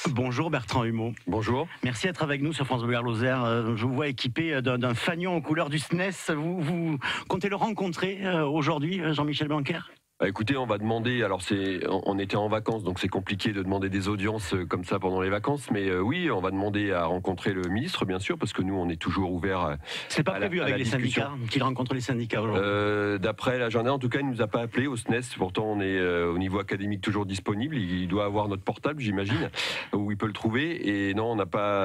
Bonjour Bertrand Humeau. Bonjour. Merci d'être avec nous sur France Bleu Lozère. Je vous vois équipé d'un fanion aux couleurs du SNES. Vous comptez le rencontrer aujourd'hui, Jean-Michel Blanquer ? Écoutez, on va demander, alors on était en vacances, donc c'est compliqué de demander des audiences comme ça pendant les vacances, mais oui, on va demander à rencontrer le ministre, bien sûr, parce que nous, on est toujours ouvert. C'est pas prévu avec les syndicats, qu'il rencontre les syndicats aujourd'hui. D'après l'agenda, en tout cas, il nous a pas appelé au SNES, pourtant on est au niveau académique toujours disponible, il doit avoir notre portable, j'imagine, où il peut le trouver, et non,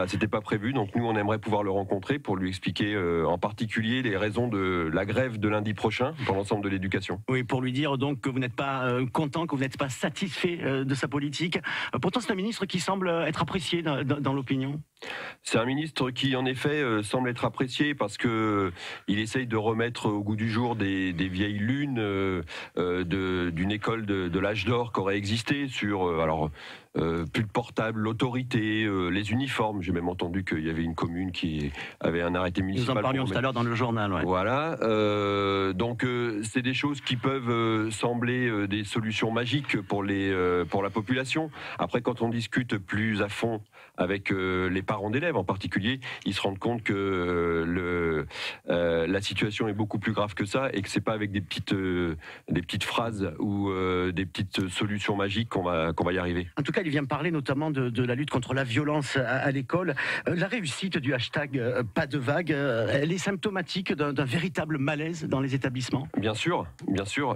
c'était pas prévu, donc nous, on aimerait pouvoir le rencontrer pour lui expliquer en particulier les raisons de la grève de lundi prochain pour l'ensemble de l'éducation. Oui, pour lui dire donc que vous n'êtes pas content, que vous n'êtes pas satisfait de sa politique. Pourtant, c'est un ministre qui semble être apprécié dans l'opinion. C'est un ministre qui, en effet, semble être apprécié parce que il essaye de remettre au goût du jour des vieilles lunes d'une école de l'âge d'or qui aurait existé sur plus de portable, l'autorité, les uniformes. J'ai même entendu qu'il y avait une commune qui avait un arrêté municipal. Nous en parlions tout à l'heure dans le journal. Ouais. Voilà. Donc c'est des choses qui peuvent sembler des solutions magiques pour la population. Après, quand on discute plus à fond avec les parents d'élèves en particulier, ils se rendent compte que la situation est beaucoup plus grave que ça et que c'est pas avec des petites phrases ou des petites solutions magiques qu'on va y arriver. En tout cas, il vient me parler notamment de la lutte contre la violence à l'école. La réussite du hashtag pas de vague, elle est symptomatique d'un véritable malaise dans les établissements. Bien sûr,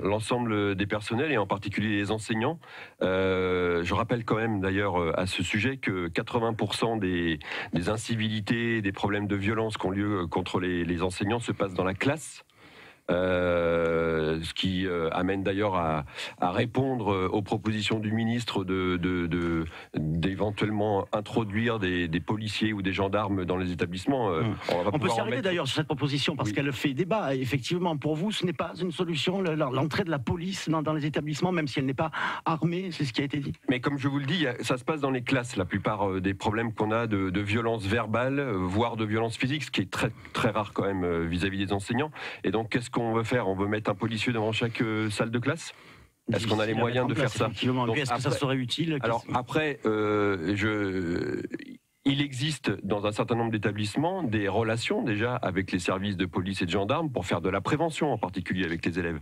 l'ensemble des personnels et en particulier les enseignants. Je rappelle quand même d'ailleurs à ce sujet que 80% des incivilités, des problèmes de violence qui ont lieu contre les enseignants se passent dans la classe. Ce qui amène d'ailleurs à répondre aux propositions du ministre d'éventuellement introduire des policiers ou des gendarmes dans les établissements. On peut s'y arrêter d'ailleurs sur cette proposition parce qu'elle fait débat. Effectivement, pour vous, ce n'est pas une solution, l'entrée de la police dans les établissements, même si elle n'est pas armée, c'est ce qui a été dit. Mais comme je vous le dis, ça se passe dans les classes, la plupart des problèmes qu'on a de violence verbale, voire de violence physique, ce qui est très, très rare quand même vis-à-vis des enseignants. Et donc, qu'est-ce qu'on veut faire? On veut mettre un policier devant chaque salle de classe? Est-ce qu'on a les moyens de faire ça? Donc, est-ce que ça serait utile? Alors après, il existe dans un certain nombre d'établissements des relations déjà avec les services de police et de gendarmes pour faire de la prévention, en particulier avec les élèves.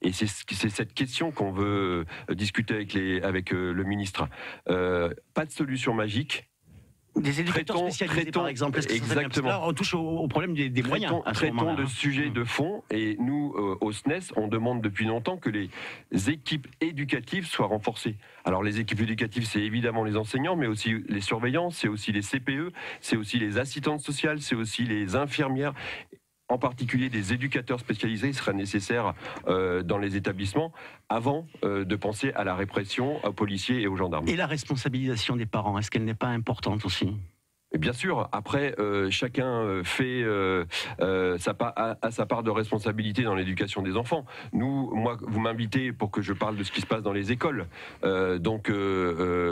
Et c'est cette question qu'on veut discuter avec le ministre. Pas de solution magique. Des éducateurs spécialisés, par exemple. Exactement. Là, on touche au problème des moyens. Traitons de sujets de fond. Et nous, au SNES, on demande depuis longtemps que les équipes éducatives soient renforcées. Alors, les équipes éducatives, c'est évidemment les enseignants, mais aussi les surveillants, c'est aussi les CPE, c'est aussi les assistantes sociales, c'est aussi les infirmières. En particulier des éducateurs spécialisés, il sera nécessaire dans les établissements avant de penser à la répression aux policiers et aux gendarmes. Et la responsabilisation des parents, est-ce qu'elle n'est pas importante aussi ? Et bien sûr, après, chacun fait sa part de responsabilité dans l'éducation des enfants. Moi, vous m'invitez pour que je parle de ce qui se passe dans les écoles. Donc,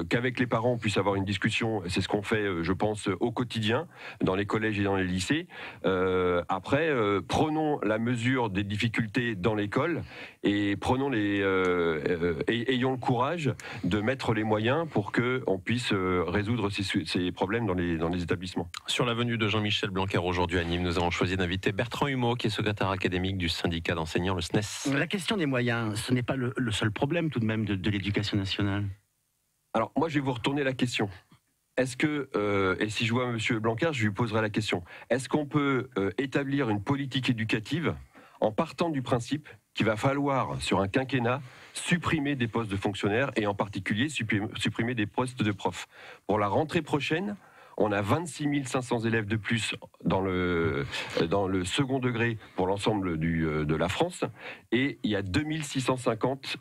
qu'avec les parents, on puisse avoir une discussion, c'est ce qu'on fait, je pense, au quotidien, dans les collèges et dans les lycées. Après, prenons la mesure des difficultés dans l'école et ayons le courage de mettre les moyens pour qu'on puisse résoudre ces problèmes dans les établissements. Sur la venue de Jean-Michel Blanquer aujourd'hui à Nîmes, nous avons choisi d'inviter Bertrand Humeau, qui est secrétaire académique du syndicat d'enseignants, le SNES. La question des moyens, ce n'est pas le seul problème tout de même de l'éducation nationale. Alors moi, je vais vous retourner la question. Est-ce que, et si je vois M. Blanquer, je lui poserai la question, est-ce qu'on peut établir une politique éducative en partant du principe qu'il va falloir, sur un quinquennat, supprimer des postes de fonctionnaires et en particulier supprimer des postes de profs? Pour la rentrée prochaine, on a 26 500 élèves de plus dans le second degré pour l'ensemble de la France et il y a 2650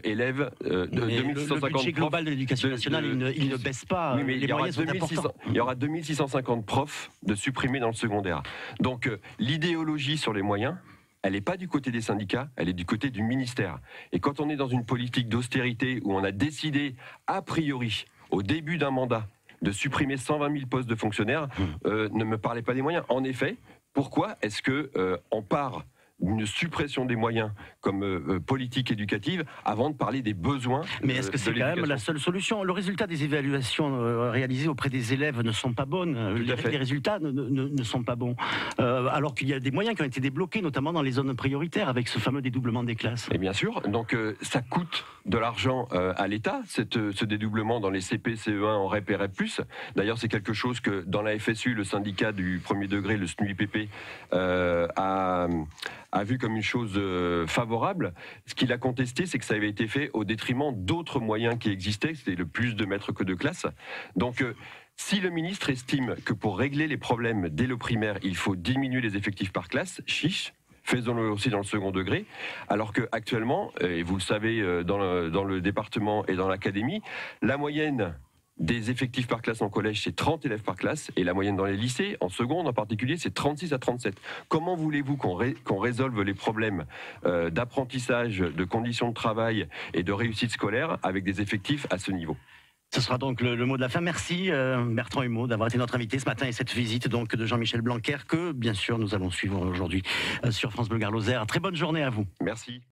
élèves. Le budget global de l'éducation nationale, il ne baisse pas. Oui, mais les moyens sont importants. Il y aura 2650 profs de supprimés dans le secondaire. Donc l'idéologie sur les moyens, elle n'est pas du côté des syndicats, elle est du côté du ministère. Et quand on est dans une politique d'austérité où on a décidé, a priori, au début d'un mandat, de supprimer 120 000 postes de fonctionnaires, ne me parlez pas des moyens. En effet, pourquoi est-ce qu'on part d'une suppression des moyens comme politique éducative avant de parler des besoins. Mais est-ce que c'est quand même la seule solution? Le résultat des évaluations réalisées auprès des élèves ne sont pas bonnes. Les résultats ne sont pas bons. Alors qu'il y a des moyens qui ont été débloqués, notamment dans les zones prioritaires, avec ce fameux dédoublement des classes. Et bien sûr, donc ça coûte de l'argent à l'État, ce dédoublement dans les CP, CE1, en REP et REP+. D'ailleurs, c'est quelque chose que dans la FSU, le syndicat du premier degré, le SNUIPP, a vu comme une chose favorable. Ce qu'il a contesté, c'est que ça avait été fait au détriment d'autres moyens qui existaient, c'était le plus de maîtres que de classes. Donc, si le ministre estime que pour régler les problèmes dès le primaire, il faut diminuer les effectifs par classe, chiche. Faisons-le aussi dans le second degré, alors qu'actuellement, et vous le savez dans le département et dans l'académie, la moyenne des effectifs par classe en collège, c'est 30 élèves par classe, et la moyenne dans les lycées, en seconde en particulier, c'est 36 à 37. Comment voulez-vous qu'on résolve les problèmes d'apprentissage, de conditions de travail et de réussite scolaire avec des effectifs à ce niveau ? Ce sera donc le mot de la fin. Merci Bertrand Humeau d'avoir été notre invité ce matin et cette visite donc de Jean-Michel Blanquer que bien sûr nous allons suivre aujourd'hui sur France Bleu Gard Lozère. Très bonne journée à vous. Merci.